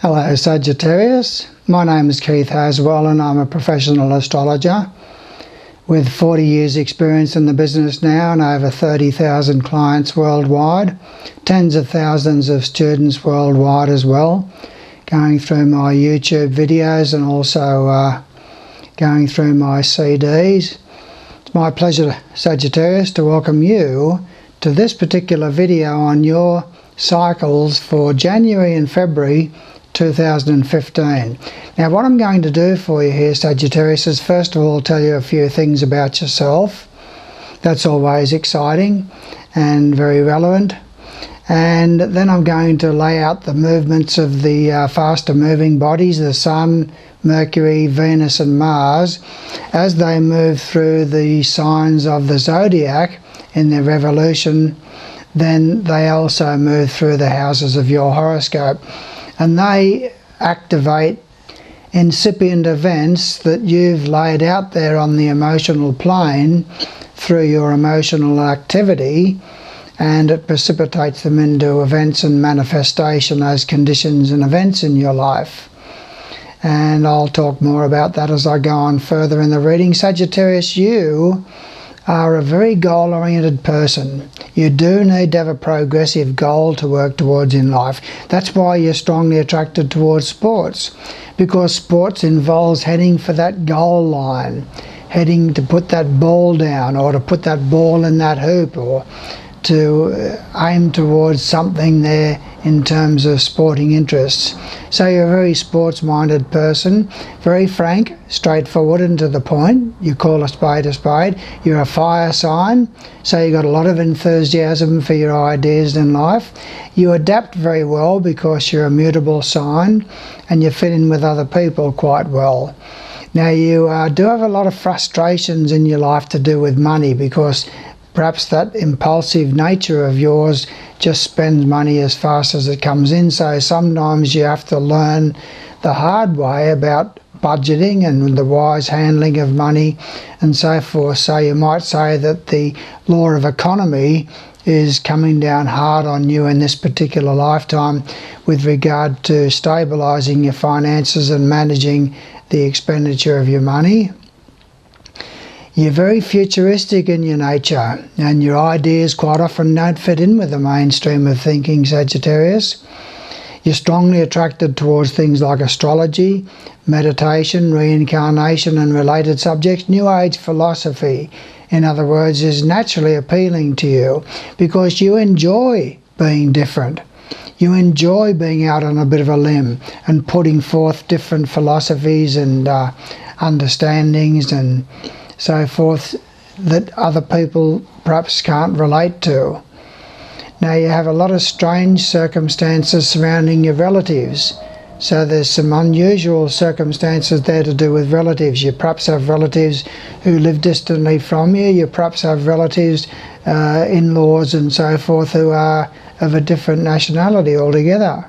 Hello Sagittarius, my name is Keith Haswell and I'm a professional astrologer with 40 years experience in the business now and over 30,000 clients worldwide, tens of thousands of students worldwide as well, going through my YouTube videos and also going through my CDs. It's my pleasure, Sagittarius, to welcome you to this particular video on your cycles for January and February 2015. Now what I'm going to do for you here, Sagittarius, is first of all tell you a few things about yourself. That's always exciting and very relevant. And then I'm going to lay out the movements of the faster moving bodies, the Sun, Mercury, Venus and Mars, as they move through the signs of the zodiac in their revolution. Then they also move through the houses of your horoscope, and they activate incipient events that you've laid out there on the emotional plane through your emotional activity, and it precipitates them into events and manifestation as conditions and events in your life. And I'll talk more about that as I go on further in the reading. Sagittarius, you are a very goal-oriented person. You do need to have a progressive goal to work towards in life. That's why you're strongly attracted towards sports, because sports involves heading for that goal line, heading to put that ball down or to put that ball in that hoop, or to aim towards something there in terms of sporting interests. So you're a very sports-minded person, very frank, straightforward and to the point. You call a spade a spade. You're a fire sign, so you've got a lot of enthusiasm for your ideas in life. You adapt very well because you're a mutable sign and you fit in with other people quite well. Now you do have a lot of frustrations in your life to do with money, because perhaps that impulsive nature of yours just spends money as fast as it comes in. So sometimes you have to learn the hard way about budgeting and the wise handling of money and so forth. So you might say that the law of economy is coming down hard on you in this particular lifetime with regard to stabilising your finances and managing the expenditure of your money. You're very futuristic in your nature, and your ideas quite often don't fit in with the mainstream of thinking, Sagittarius. You're strongly attracted towards things like astrology, meditation, reincarnation and related subjects. New Age philosophy, in other words, is naturally appealing to you because you enjoy being different. You enjoy being out on a bit of a limb and putting forth different philosophies and understandings and so forth that other people perhaps can't relate to. Now you have a lot of strange circumstances surrounding your relatives. So there's some unusual circumstances there to do with relatives. You perhaps have relatives who live distantly from you. You perhaps have relatives, in-laws and so forth, who are of a different nationality altogether.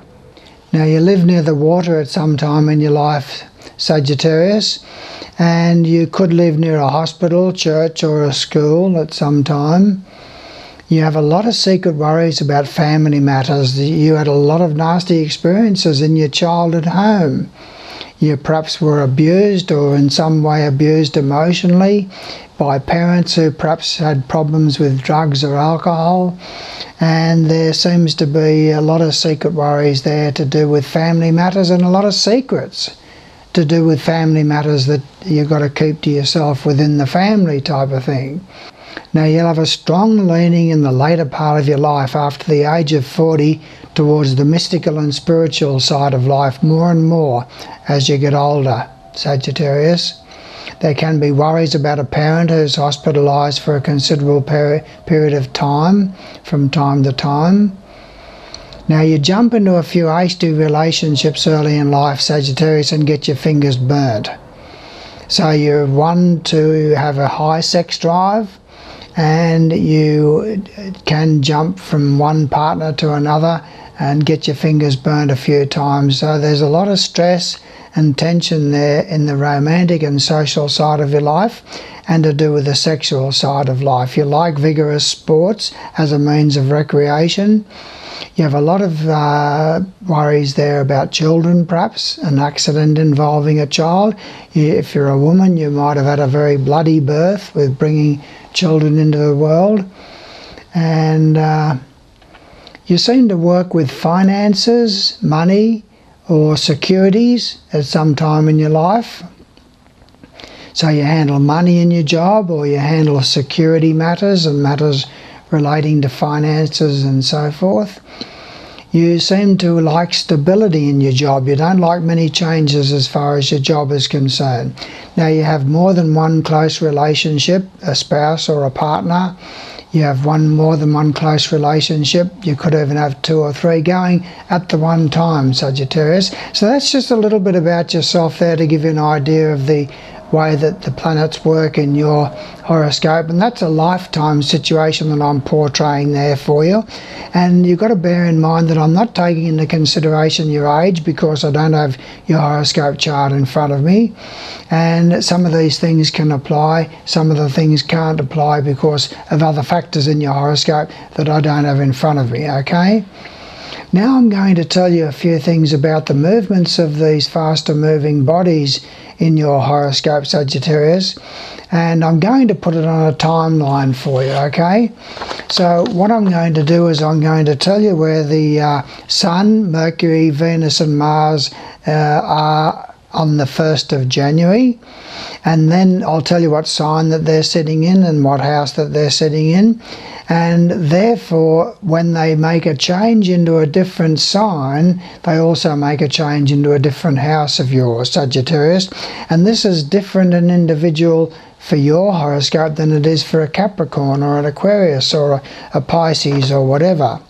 Now you live near the water at some time in your life, Sagittarius, and you could live near a hospital, church or a school at some time. You have a lot of secret worries about family matters. You had a lot of nasty experiences in your childhood home. You perhaps were abused or in some way abused emotionally by parents who perhaps had problems with drugs or alcohol, and there seems to be a lot of secret worries there to do with family matters and a lot of secrets to do with family matters that you've got to keep to yourself within the family type of thing. Now you'll have a strong leaning in the later part of your life after the age of 40 towards the mystical and spiritual side of life more and more as you get older, Sagittarius. There can be worries about a parent who's hospitalised for a considerable period of time from time to time. Now you jump into a few hasty relationships early in life, Sagittarius, and get your fingers burnt. So you're one to have a high sex drive, and you can jump from one partner to another and get your fingers burnt a few times. So there's a lot of stress and tension there in the romantic and social side of your life, and to do with the sexual side of life. You like vigorous sports as a means of recreation. You have a lot of worries there about children, perhaps, an accident involving a child. If you're a woman, you might have had a very bloody birth with bringing children into the world. And you seem to work with finances, money, or securities at some time in your life. So you handle money in your job, or you handle security matters and matters relating to finances and so forth. You seem to like stability in your job. You don't like many changes as far as your job is concerned. Now, you have more than one close relationship, a spouse or a partner. You have more than one close relationship. You could even have 2 or 3 going at the one time, Sagittarius. So that's just a little bit about yourself there to give you an idea of the way that the planets work in your horoscope, and that's a lifetime situation that I'm portraying there for you. And you've got to bear in mind that I'm not taking into consideration your age, because I don't have your horoscope chart in front of me, and some of these things can apply, some of the things can't apply because of other factors in your horoscope that I don't have in front of me. Okay, now I'm going to tell you a few things about the movements of these faster moving bodies in your horoscope, Sagittarius, and I'm going to put it on a timeline for you, okay? So what I'm going to do is I'm going to tell you where the Sun, Mercury, Venus and Mars are on the 1st of January, and then I'll tell you what sign that they're sitting in and what house that they're sitting in. And therefore, when they make a change into a different sign, they also make a change into a different house of yours, Sagittarius. And this is different and individual for your horoscope than it is for a Capricorn or an Aquarius or a Pisces or whatever.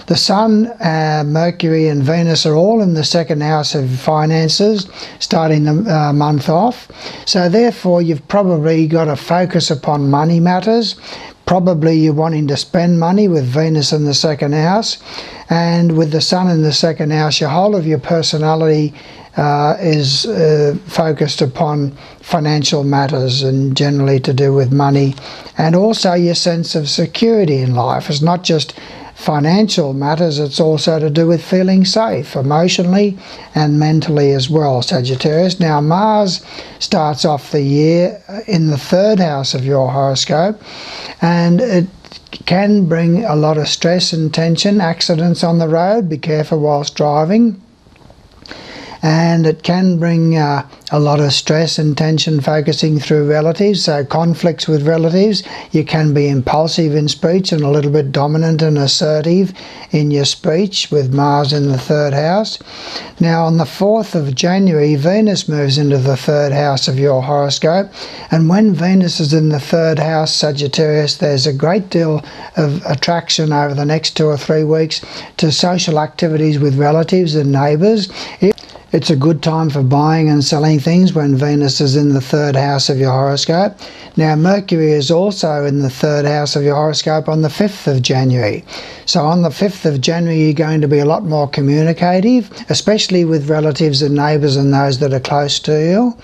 The Sun, Mercury and Venus are all in the 2nd house of finances, starting the month off. So therefore, you've probably got to focus upon money matters. Probably you're wanting to spend money with Venus in the 2nd house, and with the Sun in the 2nd house, your whole of your personality is focused upon financial matters and generally to do with money, and also your sense of security in life. It's not just financial matters, it's also to do with feeling safe emotionally and mentally as well, Sagittarius. Now, Mars starts off the year in the 3rd house of your horoscope, and it can bring a lot of stress and tension, accidents on the road, be careful whilst driving. And it can bring a lot of stress and tension focusing through relatives, so conflicts with relatives. You can be impulsive in speech and a little bit dominant and assertive in your speech with Mars in the 3rd house. Now, on the 4th of January, Venus moves into the 3rd house of your horoscope, and when Venus is in the 3rd house, Sagittarius, there's a great deal of attraction over the next 2 or 3 weeks to social activities with relatives and neighbours. It's a good time for buying and selling things when Venus is in the 3rd house of your horoscope. Now, Mercury is also in the 3rd house of your horoscope on the 5th of January. So on the 5th of January, you're going to be a lot more communicative, especially with relatives and neighbours and those that are close to you.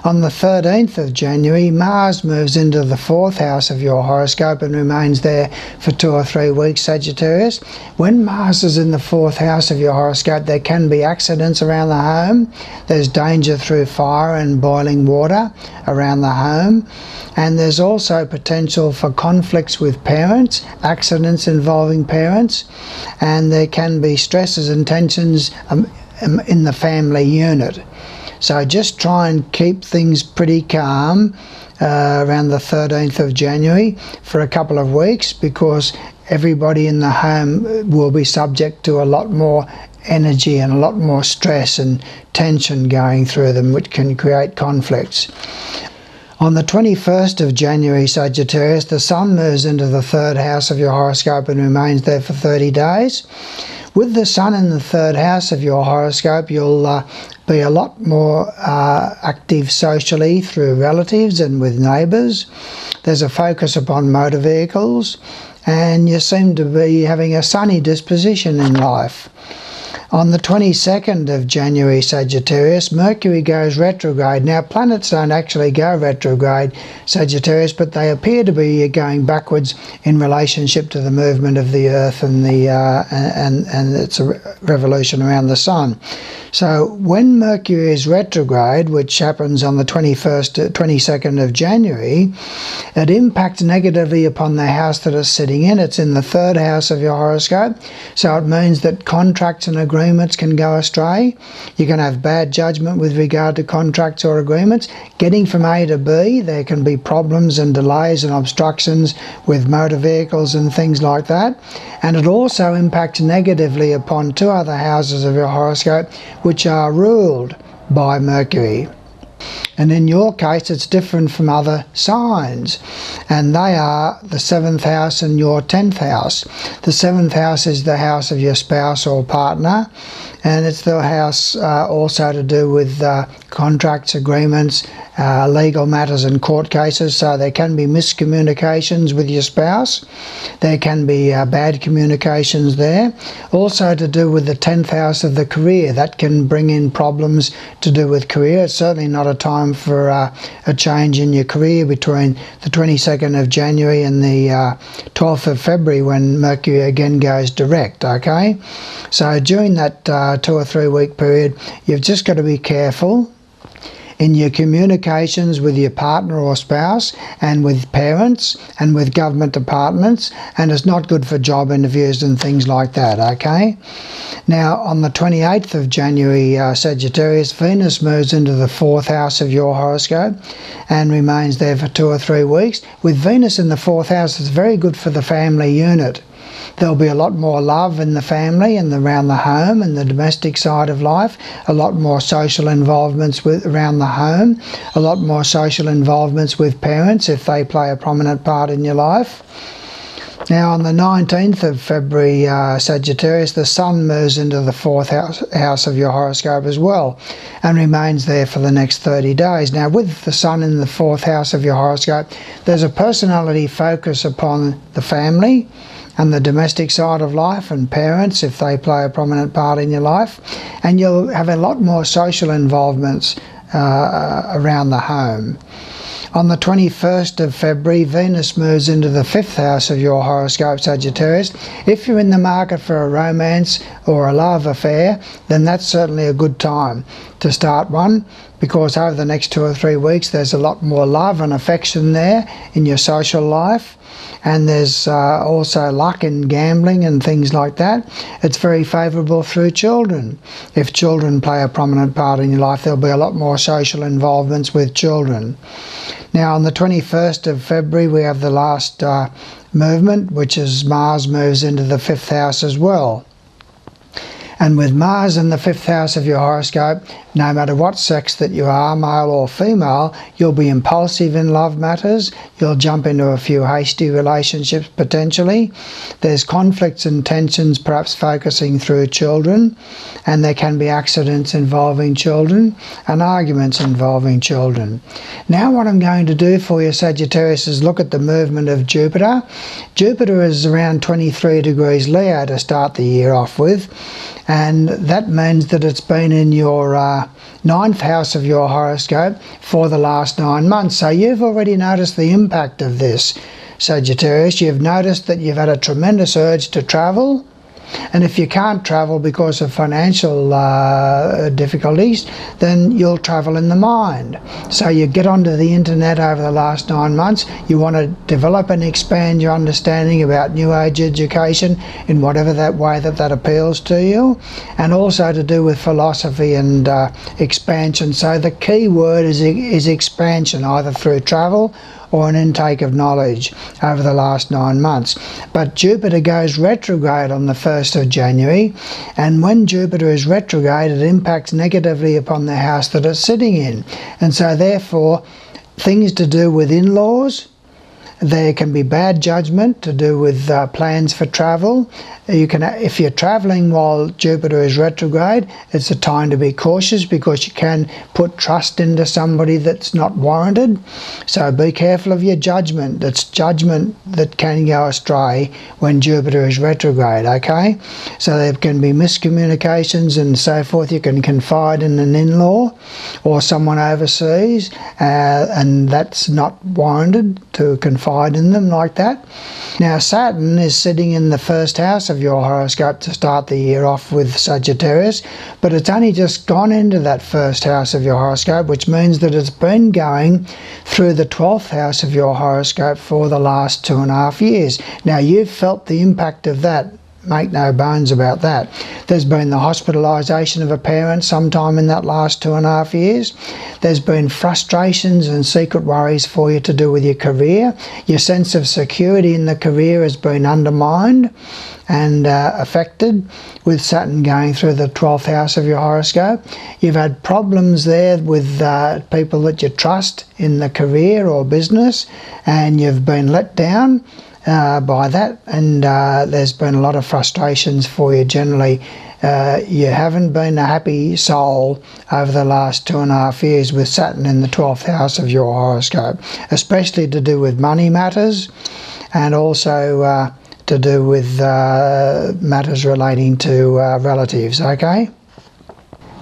On the 13th of January, Mars moves into the 4th house of your horoscope and remains there for 2 or 3 weeks, Sagittarius. When Mars is in the 4th house of your horoscope, there can be accidents around the home. There's danger through fire and boiling water around the home. And there's also potential for conflicts with parents, accidents involving parents, and there can be stresses and tensions in the family unit. So just try and keep things pretty calm around the 13th of January for a couple of weeks, because everybody in the home will be subject to a lot more energy and a lot more stress and tension going through them, which can create conflicts. On the 21st of January, Sagittarius, the Sun moves into the 3rd house of your horoscope and remains there for 30 days. With the Sun in the 3rd house of your horoscope, you'll be a lot more active socially through relatives and with neighbours. There's a focus upon motor vehicles, and you seem to be having a sunny disposition in life. On the 22nd of January, Sagittarius, Mercury goes retrograde. Now, planets don't actually go retrograde, Sagittarius, but they appear to be going backwards in relationship to the movement of the Earth and its revolution around the Sun. So when Mercury is retrograde, which happens on the 22nd of January, it impacts negatively upon the house that it's sitting in. It's in the 3rd house of your horoscope. So it means that contracts and agreements can go astray. You can have bad judgment with regard to contracts or agreements. Getting from A to B, there can be problems and delays and obstructions with motor vehicles and things like that. And it also impacts negatively upon 2 other houses of your horoscope, which are ruled by Mercury. And in your case, it's different from other signs, and they are the 7th house and your 10th house. The 7th house is the house of your spouse or partner, and it's the house also to do with contracts, agreements, legal matters and court cases. So there can be miscommunications with your spouse. There can be bad communications there. Also to do with the 10th house of the career. That can bring in problems to do with career. It's certainly not a time for a change in your career between the 22nd of January and the 12th of February, when Mercury again goes direct, okay? So during that 2 or 3 week period, you've just got to be careful in your communications with your partner or spouse, and with parents, and with government departments, and it's not good for job interviews and things like that, okay? Now, on the 28th of January, Sagittarius, Venus moves into the 4th house of your horoscope and remains there for 2 or 3 weeks. With Venus in the 4th house, it's very good for the family unit. There'll be a lot more love in the family and around the home and the domestic side of life, a lot more social involvements around the home, a lot more social involvements with parents if they play a prominent part in your life. Now, on the 19th of February, Sagittarius, the Sun moves into the 4th house of your horoscope as well and remains there for the next 30 days. Now, with the Sun in the 4th house of your horoscope, there's a personality focus upon the family and the domestic side of life, and parents if they play a prominent part in your life, and you'll have a lot more social involvements around the home. On the 21st of February, Venus moves into the 5th house of your horoscope, Sagittarius. If you're in the market for a romance or a love affair, then that's certainly a good time to start one, because over the next 2 or 3 weeks there's a lot more love and affection there in your social life. And there's also luck in gambling and things like that. It's very favourable through children. If children play a prominent part in your life, there'll be a lot more social involvements with children. Now, on the 21st of February, we have the last movement, which is Mars moves into the 5th house as well. And with Mars in the 5th house of your horoscope, no matter what sex that you are, male or female, you'll be impulsive in love matters. You'll jump into a few hasty relationships potentially. There's conflicts and tensions perhaps focusing through children, and there can be accidents involving children and arguments involving children. Now what I'm going to do for you, Sagittarius, is look at the movement of Jupiter. Jupiter is around 23 degrees Leo to start the year off with, and that means that it's been in your 9th house of your horoscope for the last 9 months. So you've already noticed the impact of this, Sagittarius. You've noticed that you've had a tremendous urge to travel. And if you can't travel because of financial difficulties, then you'll travel in the mind. So you get onto the internet over the last 9 months. You want to develop and expand your understanding about New Age education in whatever that way that appeals to you, and also to do with philosophy and expansion. So the key word is expansion, either through travel or an intake of knowledge over the last 9 months. But Jupiter goes retrograde on the 1st of January, and when Jupiter is retrograde, it impacts negatively upon the house that it's sitting in. And so therefore, things to do with in-laws, There can be bad judgment to do with plans for travel. If you're travelling while Jupiter is retrograde, it's a time to be cautious because you can put trust into somebody that's not warranted. So be careful of your judgment. It's judgment that can go astray when Jupiter is retrograde, okay? So there can be miscommunications and so forth. You can confide in an in-law or someone overseas, and that's not warranted to confide in them like that. Now, Saturn is sitting in the first house of your horoscope to start the year off with, Sagittarius, but it's only just gone into that first house of your horoscope, which means that it's been going through the 12th house of your horoscope for the last 2.5 years. Now, you've felt the impact of that. Make no bones about that. There's been the hospitalisation of a parent sometime in that last 2.5 years. There's been frustrations and secret worries for you to do with your career. Your sense of security in the career has been undermined and affected with Saturn going through the 12th house of your horoscope. You've had problems there with people that you trust in the career or business, and you've been let down by that, and there's been a lot of frustrations for you generally. You haven't been a happy soul over the last 2.5 years with Saturn in the 12th house of your horoscope, especially to do with money matters and also to do with matters relating to relatives, okay?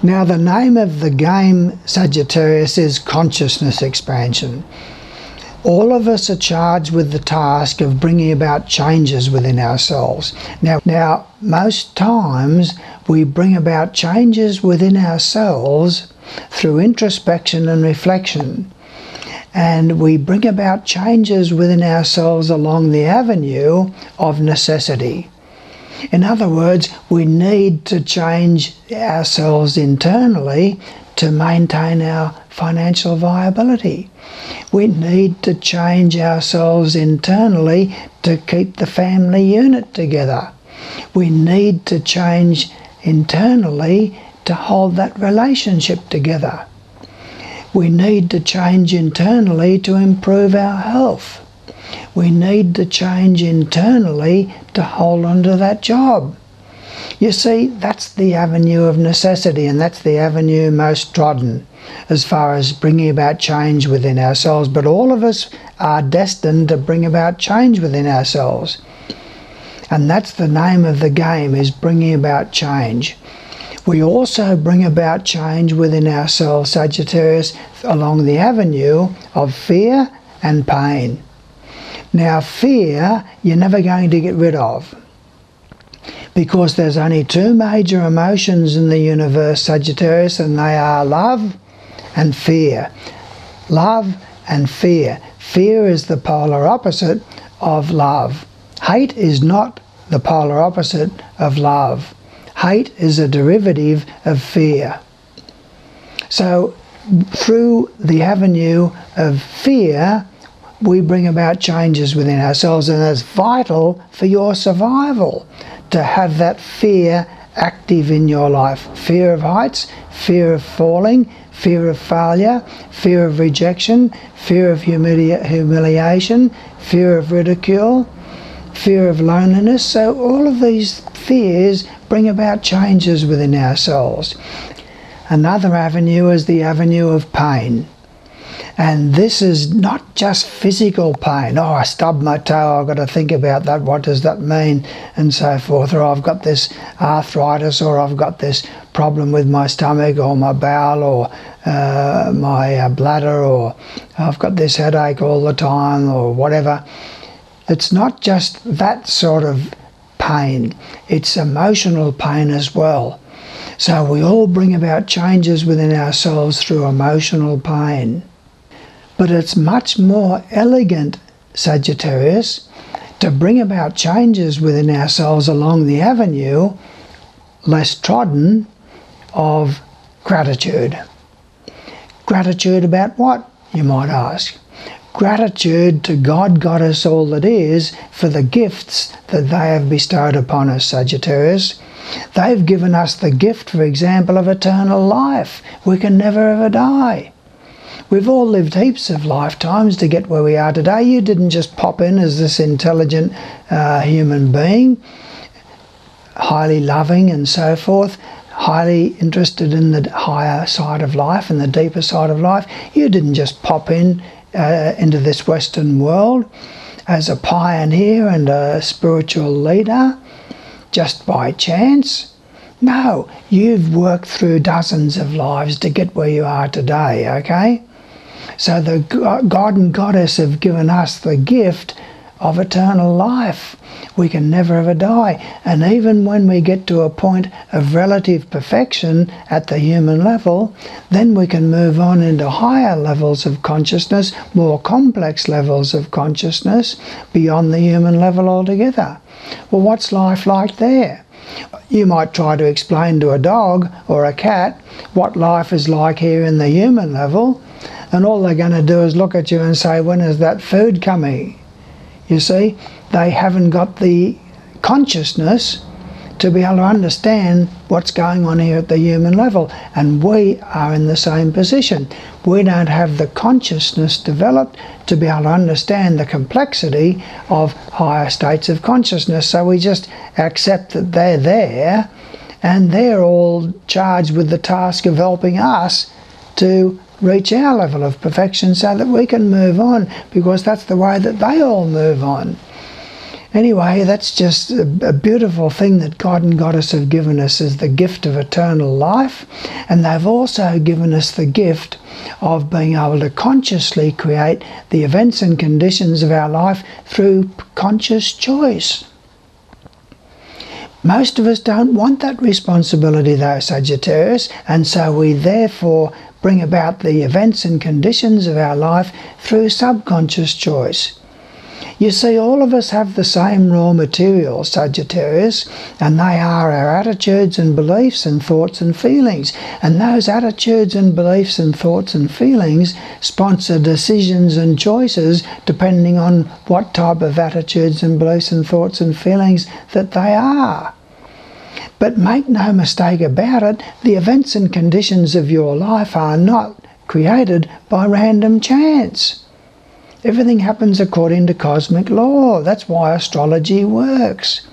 Now, the name of the game, Sagittarius, is consciousness expansion. All of us are charged with the task of bringing about changes within ourselves. Now, most times we bring about changes within ourselves through introspection and reflection. And we bring about changes within ourselves along the avenue of necessity. In other words, we need to change ourselves internally to maintain our financial viability. We need to change ourselves internally to keep the family unit together. We need to change internally to hold that relationship together. We need to change internally to improve our health. We need to change internally to hold on to that job. You see, that's the avenue of necessity, and that's the avenue most trodden as far as bringing about change within ourselves. But all of us are destined to bring about change within ourselves. And that's the name of the game, is bringing about change. We also bring about change within ourselves, Sagittarius, along the avenue of fear and pain. Now, fear, you're never going to get rid of, because there's only two major emotions in the universe, Sagittarius, and they are love and fear. Love and fear. Fear is the polar opposite of love. Hate is not the polar opposite of love. Hate is a derivative of fear. So through the avenue of fear, we bring about changes within ourselves, and it's vital for your survival to have that fear active in your life. Fear of heights, fear of falling, fear of failure, fear of rejection, fear of humiliation, fear of ridicule, fear of loneliness. So all of these fears bring about changes within ourselves. Another avenue is the avenue of pain. And this is not just physical pain. Oh, I stubbed my toe, I've got to think about that, what does that mean, and so forth. Or I've got this arthritis, or I've got this problem with my stomach, or my bowel, or my bladder, or I've got this headache all the time, or whatever. It's not just that sort of pain, it's emotional pain as well. So we all bring about changes within ourselves through emotional pain. But it's much more elegant, Sagittarius, to bring about changes within ourselves along the avenue, less trodden, of gratitude. Gratitude about what, you might ask? Gratitude to God, Goddess, all that is, for the gifts that they have bestowed upon us, Sagittarius. They've given us the gift, for example, of eternal life. We can never ever die. We've all lived heaps of lifetimes to get where we are today. You didn't just pop in as this intelligent human being, highly loving and so forth, highly interested in the higher side of life and the deeper side of life. You didn't just pop in into this Western world as a pioneer and a spiritual leader just by chance. No, you've worked through dozens of lives to get where you are today, okay? So the God and Goddess have given us the gift of eternal life. We can never ever die. And even when we get to a point of relative perfection at the human level, then we can move on into higher levels of consciousness, more complex levels of consciousness beyond the human level altogether. Well, what's life like there? You might try to explain to a dog or a cat what life is like here in the human level, and all they're going to do is look at you and say, when is that food coming? You see, they haven't got the consciousness to be able to understand what's going on here at the human level. And we are in the same position. We don't have the consciousness developed to be able to understand the complexity of higher states of consciousness. So we just accept that they're there, and they're all charged with the task of helping us to reach our level of perfection so that we can move on, because that's the way that they all move on. Anyway, that's just a beautiful thing that God and Goddess have given us as the gift of eternal life, and they've also given us the gift of being able to consciously create the events and conditions of our life through conscious choice. Most of us don't want that responsibility though, Sagittarius, and so we therefore bring about the events and conditions of our life through subconscious choice. You see, all of us have the same raw material, Sagittarius, and they are our attitudes and beliefs and thoughts and feelings. And those attitudes and beliefs and thoughts and feelings sponsor decisions and choices depending on what type of attitudes and beliefs and thoughts and feelings that they are. But make no mistake about it, the events and conditions of your life are not created by random chance. Everything happens according to cosmic law. That's why astrology works.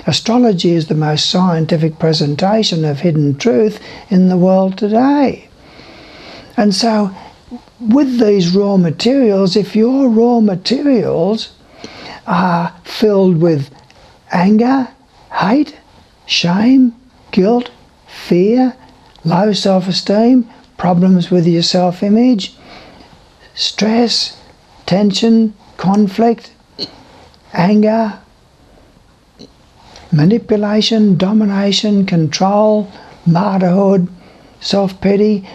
Astrology is the most scientific presentation of hidden truth in the world today. And so, with these raw materials, if your raw materials are filled with anger, hate, shame, guilt, fear, low self-esteem, problems with your self-image, stress, tension, conflict, anger, manipulation, domination, control, martyrhood, self-pity,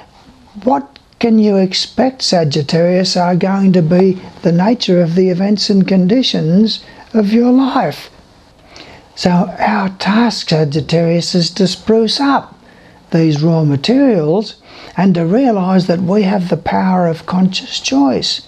what can you expect, Sagittarius, are going to be the nature of the events and conditions of your life? So our task, Sagittarius, is to spruce up these raw materials and to realise that we have the power of conscious choice.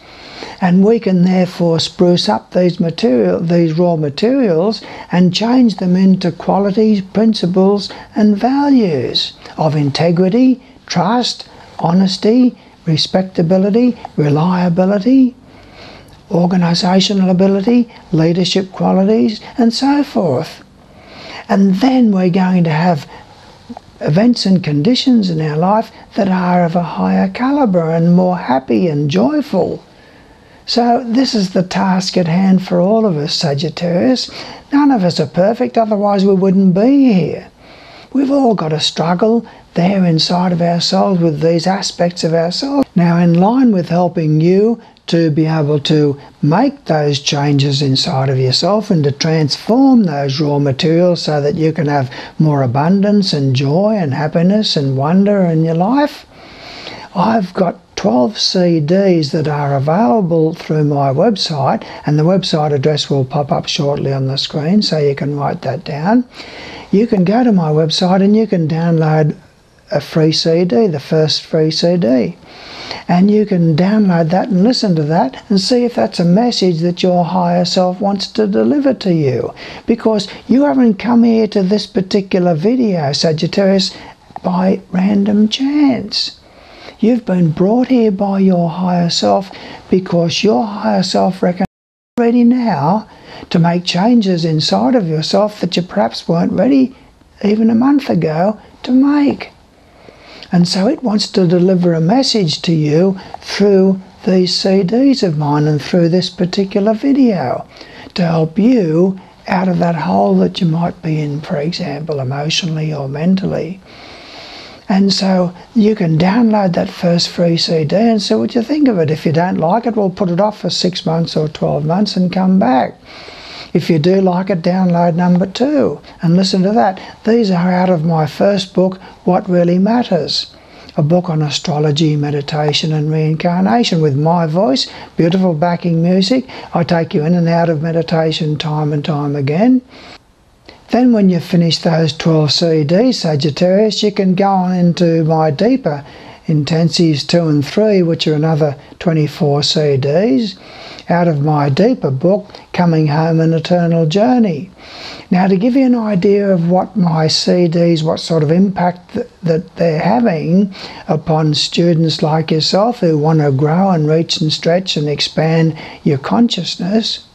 And we can therefore spruce up these raw materials and change them into qualities, principles and values of integrity, trust, honesty, respectability, reliability, organisational ability, leadership qualities and so forth. And then we're going to have events and conditions in our life that are of a higher calibre and more happy and joyful. So this is the task at hand for all of us, Sagittarius. None of us are perfect, otherwise we wouldn't be here. We've all got to struggle there inside of ourselves with these aspects of ourselves. Now, in line with helping you to be able to make those changes inside of yourself and to transform those raw materials so that you can have more abundance and joy and happiness and wonder in your life, I've got 12 CDs that are available through my website, and the website address will pop up shortly on the screen so you can write that down. You can go to my website and you can download a free CD, the first free CD. And you can download that and listen to that and see if that's a message that your higher self wants to deliver to you. Because you haven't come here to this particular video, Sagittarius, by random chance. You've been brought here by your higher self because your higher self reckons you're ready now to make changes inside of yourself that you perhaps weren't ready even a month ago to make. And so it wants to deliver a message to you through these CDs of mine and through this particular video to help you out of that hole that you might be in, for example, emotionally or mentally. And so you can download that first free CD and see what you think of it. If you don't like it, we'll put it off for 6 months or 12 months and come back. If you do like it, download number 2 and listen to that. These are out of my first book, What Really Matters, a book on astrology, meditation and reincarnation with my voice, beautiful backing music. I take you in and out of meditation time and time again. Then when you finish those 12 CDs, Sagittarius, you can go on into my deeper intensives 2 and 3, which are another 24 CDs, out of my deeper book, Coming Home, An Eternal Journey. Now, to give you an idea of what my CDs, what sort of impact that they're having upon students like yourself who want to grow and reach and stretch and expand your consciousness,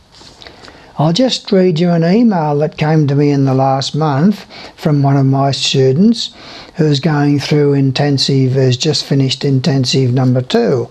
I'll just read you an email that came to me in the last month from one of my students who's going through intensive, has just finished intensive number 2.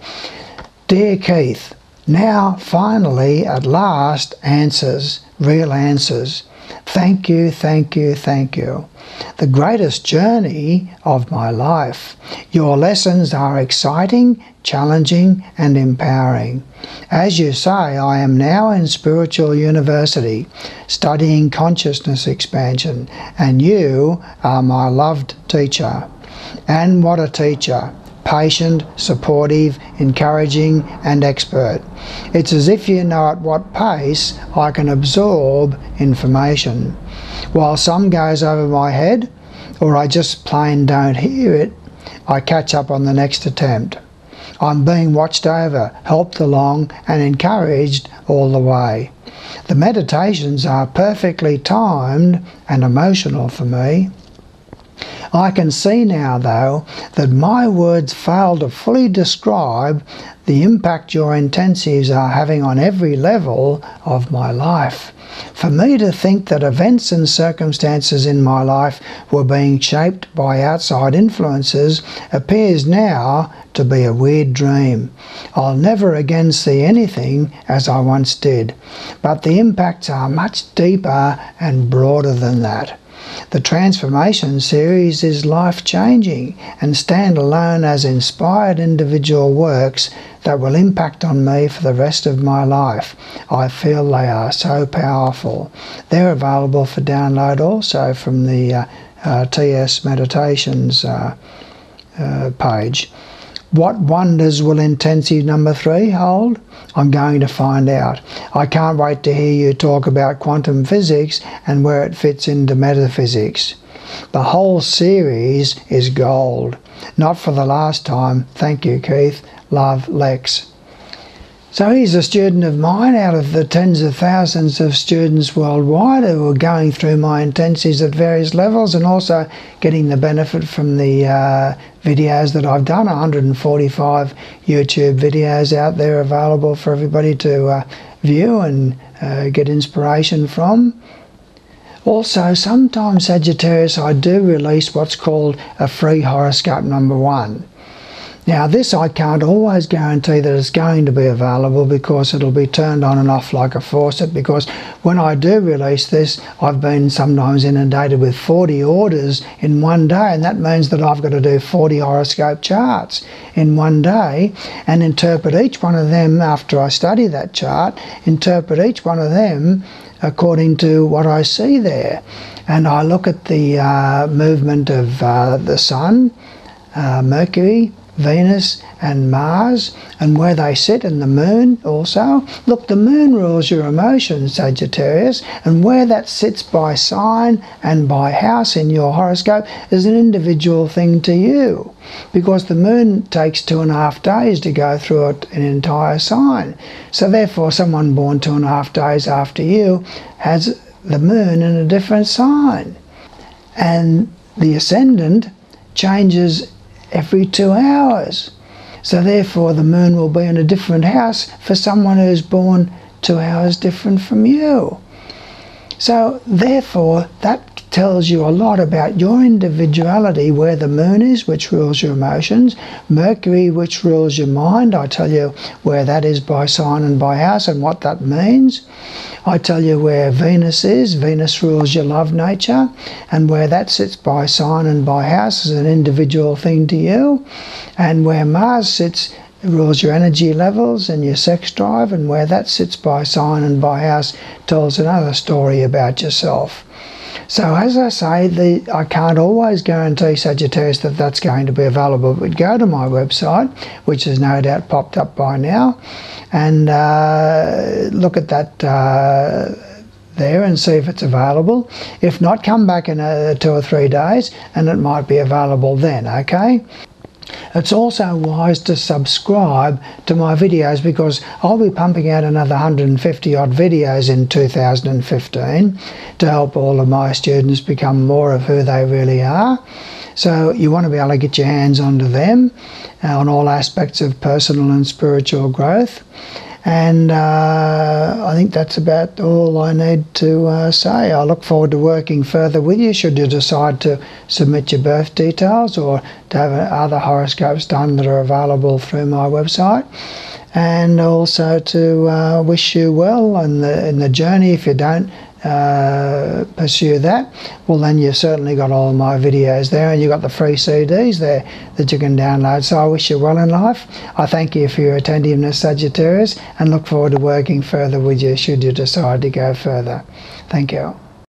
Dear Keith, now finally at last answers, real answers. Thank you, thank you, thank you. The greatest journey of my life. Your lessons are exciting, challenging and empowering. As you say, I am now in spiritual university, studying consciousness expansion, and you are my loved teacher. And what a teacher! Patient, supportive, encouraging and expert. It's as if you know at what pace I can absorb information. While some goes over my head, or I just plain don't hear it, I catch up on the next attempt. I'm being watched over, helped along and encouraged all the way. The meditations are perfectly timed and emotional for me. I can see now, though, that my words fail to fully describe the impact your intensives are having on every level of my life. For me to think that events and circumstances in my life were being shaped by outside influences appears now to be a weird dream. I'll never again see anything as I once did, but the impacts are much deeper and broader than that. The Transformation series is life-changing and stand alone as inspired individual works that will impact on me for the rest of my life. I feel they are so powerful. They're available for download also from the TS Meditations page. What wonders will intensive number 3 hold? I'm going to find out. I can't wait to hear you talk about quantum physics and where it fits into metaphysics. The whole series is gold. Not for the last time. Thank you, Keith. Love, Lex. So he's a student of mine out of the tens of thousands of students worldwide who are going through my intensives at various levels and also getting the benefit from the videos that I've done, 145 YouTube videos out there available for everybody to view and get inspiration from. Also, sometimes, Sagittarius, I do release what's called a free horoscope number 1. Now this I can't always guarantee that it's going to be available because it'll be turned on and off like a faucet, because when I do release this I've been sometimes inundated with 40 orders in one day, and that means that I've got to do 40 horoscope charts in one day and interpret each one of them after I study that chart, interpret each one of them according to what I see there. And I look at the movement of the Sun, Mercury, Venus and Mars, and where they sit, and the Moon also. Look, the Moon rules your emotions, Sagittarius, and where that sits by sign and by house in your horoscope is an individual thing to you, because the Moon takes 2.5 days to go through an entire sign. So therefore someone born 2.5 days after you has the Moon in a different sign. And the ascendant changes every 2 hours. So therefore the moon will be in a different house for someone who's born 2 hours different from you. So therefore that tells you a lot about your individuality, where the moon is, which rules your emotions, Mercury, which rules your mind. I tell you where that is by sign and by house and what that means. I tell you where Venus is. Venus rules your love nature, and where that sits by sign and by house is an individual thing to you. And where Mars sits, it rules your energy levels and your sex drive, and where that sits by sign and by house tells another story about yourself. So as I say, I can't always guarantee, Sagittarius, that that's going to be available, but go to my website, which has no doubt popped up by now, and look at that there and see if it's available. If not, come back in 2 or 3 days and it might be available then, okay? It's also wise to subscribe to my videos, because I'll be pumping out another 150 odd videos in 2015 to help all of my students become more of who they really are. So you want to be able to get your hands onto them on all aspects of personal and spiritual growth. And I think that's about all I need to say. I look forward to working further with you should you decide to submit your birth details or to have other horoscopes done that are available through my website. And also to wish you well in the journey. If you don't pursue that, well then you've certainly got all my videos there, and you've got the free CDs there that you can download. So I wish you well in life. I thank you for your attentiveness, Sagittarius, and look forward to working further with you should you decide to go further. Thank you.